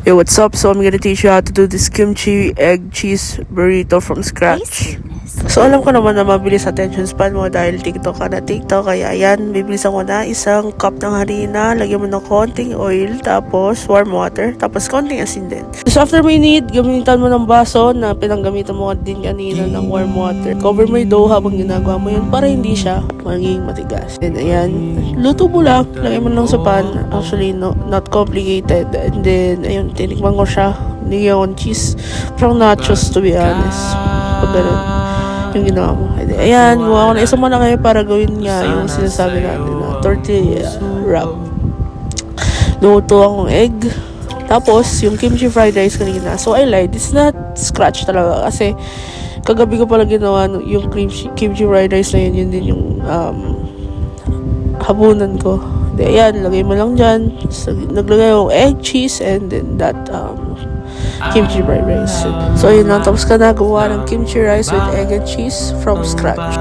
Hey, what's up? So I'm gonna teach you how to do this kimchi egg cheese burrito from scratch. So alam ko naman na mabilis attention span mo dahil TikTok ka na TikTok. Kaya yan, bibilisan ko na isang cup ng harina. Lagyan mo ng konting oil, tapos warm water, tapos konting asin din. So after mo need, gamitan mo ng baso na pinanggamitan mo din kanina ng warm water. Cover mo yung dough habang ginagawa mo yun para hindi siya magiging matigas. And ayan, luto mo lang. Lagyan mo lang sa pan. Actually, no, not complicated. And then, ayun, tinikman ko siya. Nigyan ko ng cheese. Parang nachos, to be honest. Pag ganun yung ginawa mo. Ayan, gumawa ko na isang malaki para gawin nga yung sinasabi natin na tortilla wrap. Luto akong egg. Tapos, yung kimchi fried rice kanina. So, I lied. It's not scratch talaga. Kasi, kagabi ko pala ginawa yung kimchi fried rice na yun. Yun din yung hapunan ko. Ayan, lagay mo lang dyan. So, naglagay yung egg, cheese, and then that kimchi fried rice. So, yun lang. Tapos ka na gumawa ng kimchi rice with egg and cheese from scratch.